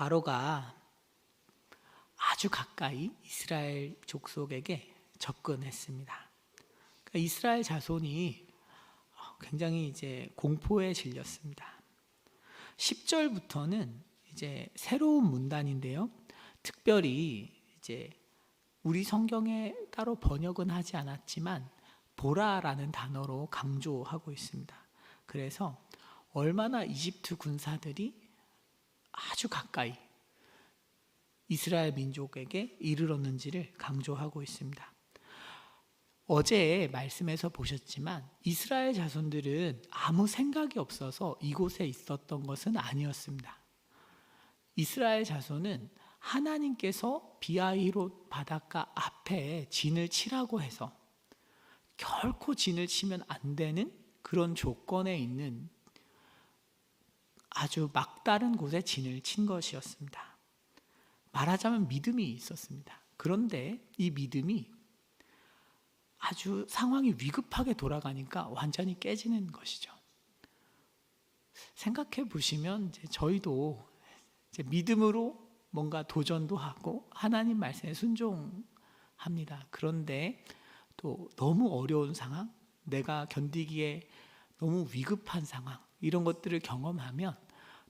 바로가 아주 가까이 이스라엘 족속에게 접근했습니다. 그러니까 이스라엘 자손이 굉장히 이제 공포에 질렸습니다. 10절부터는 이제 새로운 문단인데요. 특별히 이제 우리 성경에 따로 번역은 하지 않았지만 보라라는 단어로 강조하고 있습니다. 그래서 얼마나 이집트 군사들이 아주 가까이 이스라엘 민족에게 이르렀는지를 강조하고 있습니다. 어제 말씀에서 보셨지만 이스라엘 자손들은 아무 생각이 없어서 이곳에 있었던 것은 아니었습니다. 이스라엘 자손은 하나님께서 비하히롯 바닷가 앞에 진을 치라고 해서 결코 진을 치면 안 되는 그런 조건에 있는 아주 막다른 곳에 진을 친 것이었습니다. 말하자면 믿음이 있었습니다. 그런데 이 믿음이 아주 상황이 위급하게 돌아가니까 완전히 깨지는 것이죠. 생각해 보시면 이제 저희도 이제 믿음으로 뭔가 도전도 하고 하나님 말씀에 순종합니다. 그런데 또 너무 어려운 상황, 내가 견디기에 너무 위급한 상황, 이런 것들을 경험하면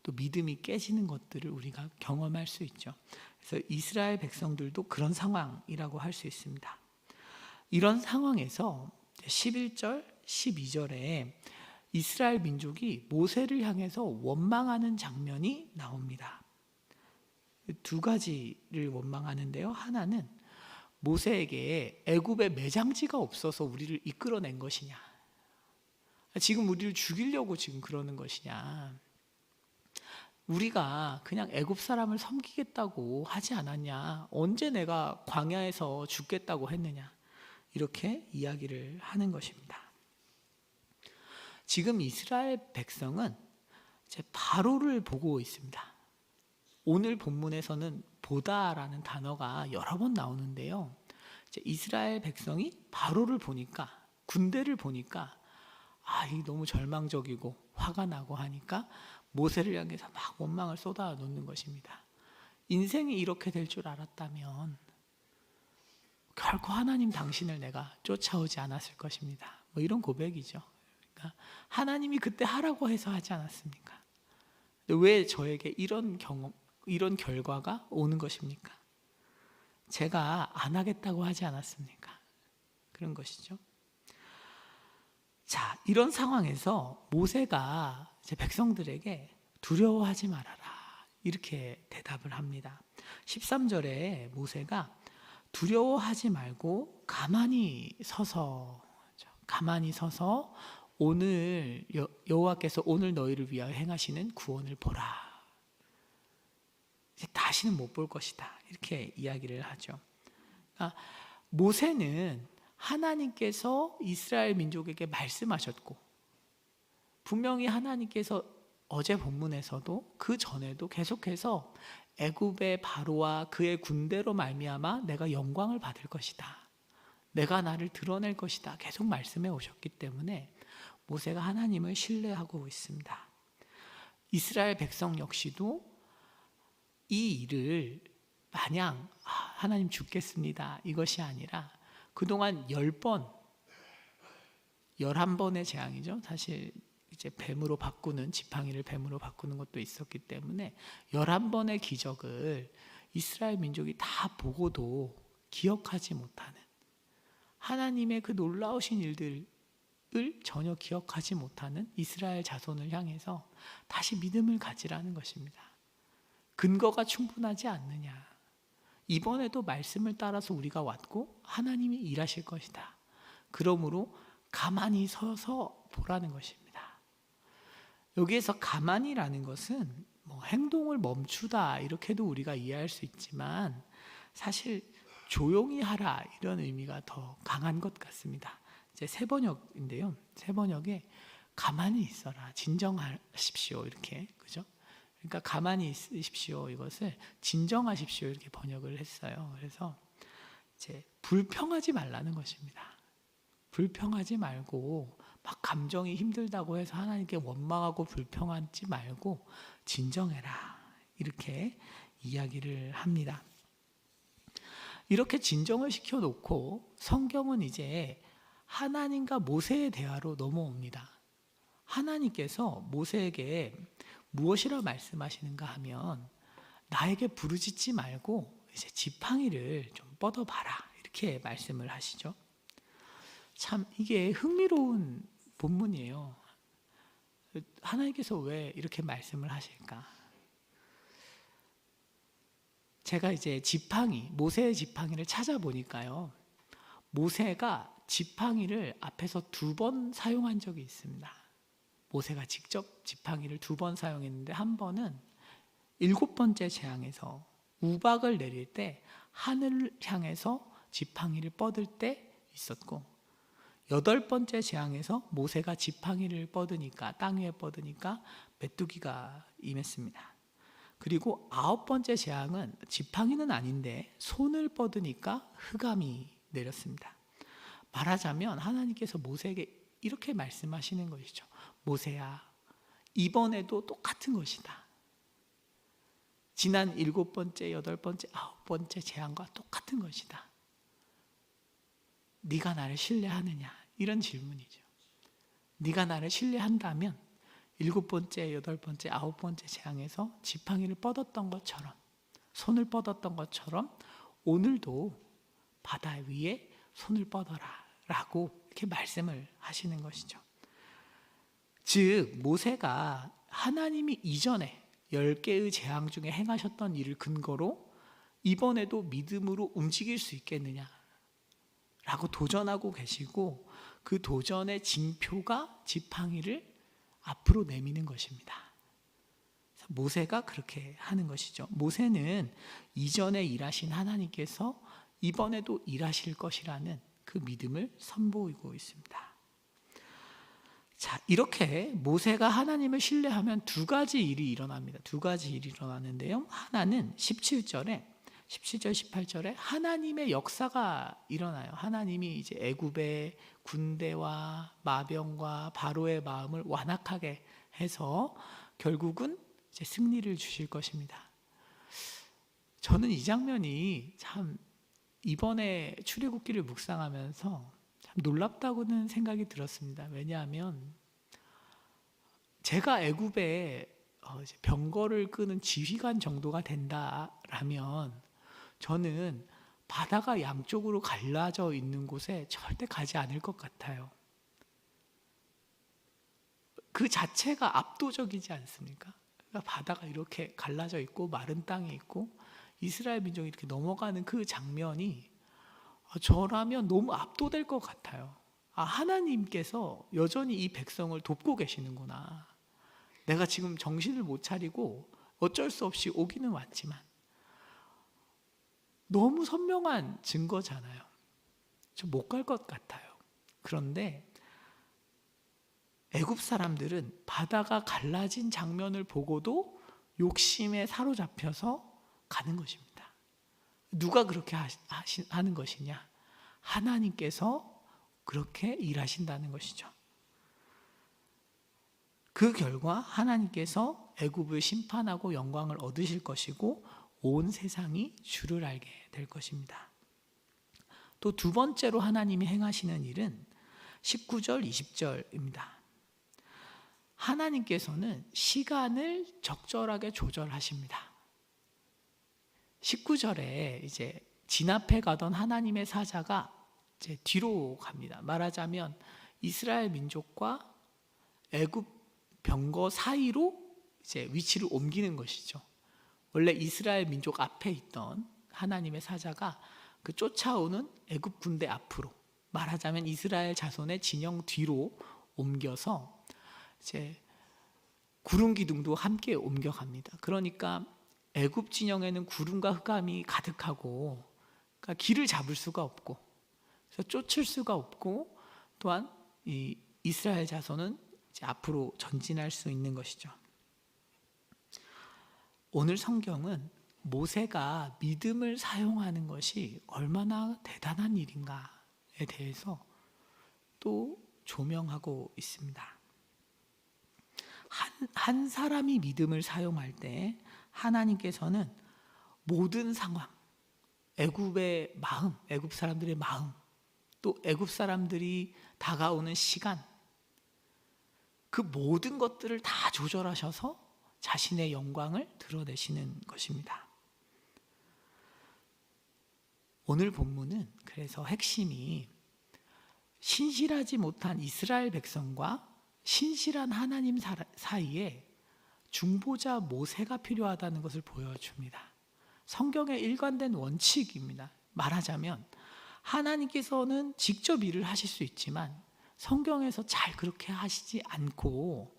또 믿음이 깨지는 것들을 우리가 경험할 수 있죠. 그래서 이스라엘 백성들도 그런 상황이라고 할 수 있습니다. 이런 상황에서 11절, 12절에 이스라엘 민족이 모세를 향해서 원망하는 장면이 나옵니다. 두 가지를 원망하는데요. 하나는 모세에게 애굽에 매장지가 없어서 우리를 이끌어낸 것이냐, 지금 우리를 죽이려고 지금 그러는 것이냐, 우리가 그냥 애굽 사람을 섬기겠다고 하지 않았냐, 언제 내가 광야에서 죽겠다고 했느냐, 이렇게 이야기를 하는 것입니다. 지금 이스라엘 백성은 이제 바로를 보고 있습니다. 오늘 본문에서는 보다라는 단어가 여러 번 나오는데요. 이제 이스라엘 백성이 바로를 보니까, 군대를 보니까 이 너무 절망적이고 화가 나고 하니까 모세를 향해서 막 원망을 쏟아 놓는 것입니다. 인생이 이렇게 될 줄 알았다면 결코 하나님 당신을 내가 쫓아오지 않았을 것입니다. 뭐 이런 고백이죠. 그러니까 하나님이 그때 하라고 해서 하지 않았습니까? 근데 왜 저에게 이런 결과가 오는 것입니까? 제가 안 하겠다고 하지 않았습니까? 그런 것이죠. 자, 이런 상황에서 모세가 이제 백성들에게 두려워하지 말아라, 이렇게 대답을 합니다. 13절에 모세가 두려워하지 말고 가만히 서서 오늘 여호와께서 오늘 너희를 위하여 행하시는 구원을 보라. 이제 다시는 못 볼 것이다, 이렇게 이야기를 하죠. 그러니까 모세는 하나님께서 이스라엘 민족에게 말씀하셨고, 분명히 하나님께서 어제 본문에서도 그 전에도 계속해서 애굽의 바로와 그의 군대로 말미암아 내가 영광을 받을 것이다, 내가 나를 드러낼 것이다, 계속 말씀해 오셨기 때문에 모세가 하나님을 신뢰하고 있습니다. 이스라엘 백성 역시도 이 일을 마냥 하나님 죽겠습니다, 이것이 아니라 그동안 10번, 11번의 재앙이죠. 사실 이제 뱀으로 바꾸는, 지팡이를 뱀으로 바꾸는 것도 있었기 때문에 11번의 기적을 이스라엘 민족이 다 보고도 기억하지 못하는, 하나님의 그 놀라우신 일들을 전혀 기억하지 못하는 이스라엘 자손을 향해서 다시 믿음을 가지라는 것입니다. 근거가 충분하지 않느냐, 이번에도 말씀을 따라서 우리가 왔고 하나님이 일하실 것이다, 그러므로 가만히 서서 보라는 것입니다. 여기에서 가만히라는 것은 뭐 행동을 멈추다 이렇게도 우리가 이해할 수 있지만 사실 조용히 하라, 이런 의미가 더 강한 것 같습니다. 이제 새 번역인데요, 새 번역에 가만히 있어라, 진정하십시오, 이렇게, 그죠? 그러니까 가만히 있으십시오, 이것을 진정하십시오, 이렇게 번역을 했어요. 그래서 이제 불평하지 말라는 것입니다. 불평하지 말고 막 감정이 힘들다고 해서 하나님께 원망하고 불평하지 말고 진정해라, 이렇게 이야기를 합니다. 이렇게 진정을 시켜놓고 성경은 이제 하나님과 모세의 대화로 넘어옵니다. 하나님께서 모세에게 무엇이라 말씀하시는가 하면 나에게 부르짖지 말고 이제 지팡이를 좀 뻗어봐라 이렇게 말씀을 하시죠. 참 이게 흥미로운 본문이에요. 하나님께서 왜 이렇게 말씀을 하실까? 제가 이제 모세의 지팡이를 찾아보니까요. 모세가 지팡이를 앞에서 2번 사용한 적이 있습니다. 모세가 직접 지팡이를 2번 사용했는데 한 번은 7번째 재앙에서 우박을 내릴 때 하늘을 향해서 지팡이를 뻗을 때 있었고 8번째 재앙에서 모세가 지팡이를 뻗으니까 땅 위에 뻗으니까 메뚜기가 임했습니다. 그리고 9번째 재앙은 지팡이는 아닌데 손을 뻗으니까 흑암이 내렸습니다. 말하자면 하나님께서 모세에게 이렇게 말씀하시는 것이죠. 모세야, 이번에도 똑같은 것이다. 지난 7번째, 8번째, 9번째 재앙과 똑같은 것이다. 네가 나를 신뢰하느냐? 이런 질문이죠. 네가 나를 신뢰한다면 7번째, 8번째, 9번째 재앙에서 지팡이를 뻗었던 것처럼 손을 뻗었던 것처럼 오늘도 바다 위에 손을 뻗어라 라고 이렇게 말씀을 하시는 것이죠. 즉 모세가 하나님이 이전에 10개의 재앙 중에 행하셨던 일을 근거로 이번에도 믿음으로 움직일 수 있겠느냐 라고 도전하고 계시고 그 도전의 징표가 지팡이를 앞으로 내미는 것입니다. 모세가 그렇게 하는 것이죠. 모세는 이전에 일하신 하나님께서 이번에도 일하실 것이라는 그 믿음을 선보이고 있습니다. 자, 이렇게 모세가 하나님을 신뢰하면 2가지 일이 일어납니다. 2가지 일이 일어나는데요. 하나는 17절, 18절에 하나님의 역사가 일어나요. 하나님이 이제 애굽의 군대와 마병과 바로의 마음을 완악하게 해서 결국은 이제 승리를 주실 것입니다. 저는 이 장면이 참 이번에 출애굽기를 묵상하면서 참 놀랍다고는 생각이 들었습니다. 왜냐하면 제가 애굽에 병거를 끄는 지휘관 정도가 된다라면 저는 바다가 양쪽으로 갈라져 있는 곳에 절대 가지 않을 것 같아요. 그 자체가 압도적이지 않습니까? 그러니까 바다가 이렇게 갈라져 있고 마른 땅에 있고 이스라엘 민족이 이렇게 넘어가는 그 장면이 저라면 너무 압도될 것 같아요. 하나님께서 여전히 이 백성을 돕고 계시는구나. 내가 지금 정신을 못 차리고 어쩔 수 없이 오기는 왔지만 너무 선명한 증거잖아요. 저 못 갈 것 같아요. 그런데 애굽 사람들은 바다가 갈라진 장면을 보고도 욕심에 사로잡혀서 가는 것입니다. 누가 그렇게 하는 것이냐? 하나님께서 그렇게 일하신다는 것이죠. 그 결과 하나님께서 애굽을 심판하고 영광을 얻으실 것이고 온 세상이 주를 알게 될 것입니다. 또 2번째로 하나님이 행하시는 일은 19절, 20절입니다. 하나님께서는 시간을 적절하게 조절하십니다. 19절에 이제 진압해 가던 하나님의 사자가 이제 뒤로 갑니다. 말하자면 이스라엘 민족과 애굽 병거 사이로 이제 위치를 옮기는 것이죠. 원래 이스라엘 민족 앞에 있던 하나님의 사자가 그 쫓아오는 애굽 군대 앞으로, 말하자면 이스라엘 자손의 진영 뒤로 옮겨서 이제 구름 기둥도 함께 옮겨갑니다. 그러니까 애굽 진영에는 구름과 흑암이 가득하고, 그러니까 길을 잡을 수가 없고, 그래서 쫓을 수가 없고, 또한 이 이스라엘 자손은 이제 앞으로 전진할 수 있는 것이죠. 오늘 성경은 모세가 믿음을 사용하는 것이 얼마나 대단한 일인가에 대해서 또 조명하고 있습니다. 한 사람이 믿음을 사용할 때 하나님께서는 모든 상황, 애굽의 마음, 애굽 사람들의 마음, 또 애굽 사람들이 다가오는 시간, 그 모든 것들을 다 조절하셔서 자신의 영광을 드러내시는 것입니다. 오늘 본문은 그래서 핵심이 신실하지 못한 이스라엘 백성과 신실한 하나님 사이에 중보자 모세가 필요하다는 것을 보여줍니다. 성경의 일관된 원칙입니다. 말하자면 하나님께서는 직접 일을 하실 수 있지만 성경에서 잘 그렇게 하시지 않고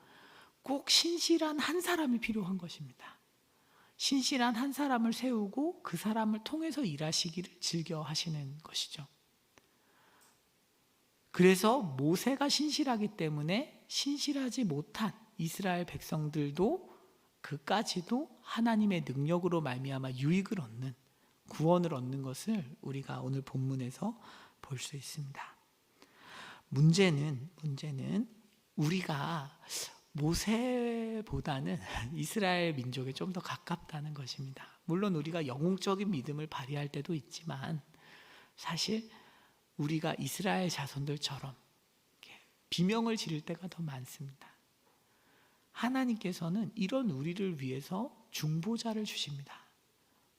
꼭 신실한 한 사람이 필요한 것입니다. 신실한 한 사람을 세우고 그 사람을 통해서 일하시기를 즐겨 하시는 것이죠. 그래서 모세가 신실하기 때문에 신실하지 못한 이스라엘 백성들도 그까지도 하나님의 능력으로 말미암아 유익을 얻는, 구원을 얻는 것을 우리가 오늘 본문에서 볼 수 있습니다. 문제는 우리가 모세보다는 이스라엘 민족에 좀 더 가깝다는 것입니다. 물론 우리가 영웅적인 믿음을 발휘할 때도 있지만 사실 우리가 이스라엘 자손들처럼 비명을 지를 때가 더 많습니다. 하나님께서는 이런 우리를 위해서 중보자를 주십니다.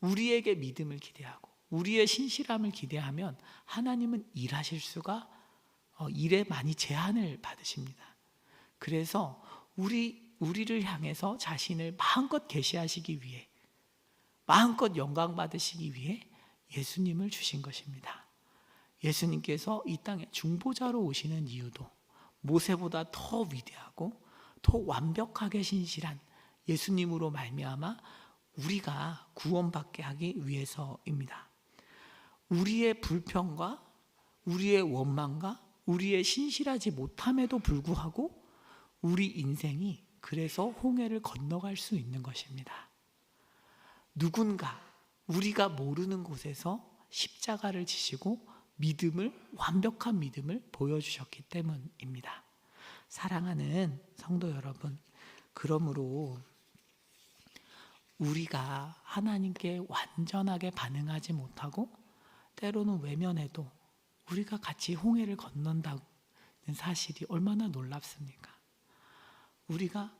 우리에게 믿음을 기대하고 우리의 신실함을 기대하면 하나님은 일하실 수가 일에 많이 제한을 받으십니다. 그래서 우리를 향해서 자신을 마음껏 계시하시기 위해, 마음껏 영광 받으시기 위해 예수님을 주신 것입니다. 예수님께서 이 땅에 중보자로 오시는 이유도 모세보다 더 위대하고 더 완벽하게 신실한 예수님으로 말미암아 우리가 구원받게 하기 위해서입니다. 우리의 불평과 우리의 원망과 우리의 신실하지 못함에도 불구하고 우리 인생이 그래서 홍해를 건너갈 수 있는 것입니다. 누군가 우리가 모르는 곳에서 십자가를 지시고 완벽한 믿음을 보여주셨기 때문입니다. 사랑하는 성도 여러분, 그러므로 우리가 하나님께 완전하게 반응하지 못하고 때로는 외면해도 우리가 같이 홍해를 건넌다는 사실이 얼마나 놀랍습니까? 우리가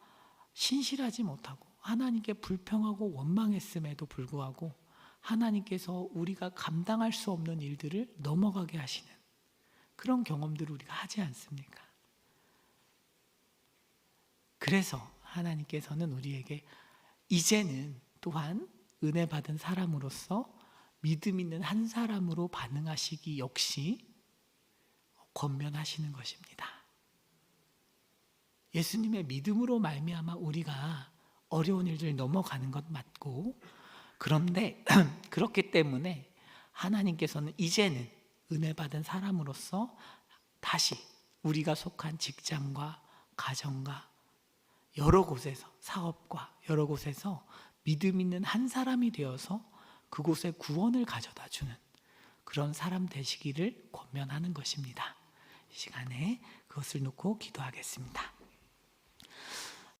신실하지 못하고 하나님께 불평하고 원망했음에도 불구하고 하나님께서 우리가 감당할 수 없는 일들을 넘어가게 하시는 그런 경험들을 우리가 하지 않습니까? 그래서 하나님께서는 우리에게 이제는 또한 은혜 받은 사람으로서 믿음 있는 한 사람으로 반응하시기 역시 권면하시는 것입니다. 예수님의 믿음으로 말미암아 우리가 어려운 일들 넘어가는 것 맞고, 그런데 그렇기 때문에 하나님께서는 이제는 은혜 받은 사람으로서 다시 우리가 속한 직장과 가정과 여러 곳에서, 사업과 여러 곳에서 믿음 있는 한 사람이 되어서 그곳에 구원을 가져다 주는 그런 사람 되시기를 권면하는 것입니다. 이 시간에 그것을 놓고 기도하겠습니다.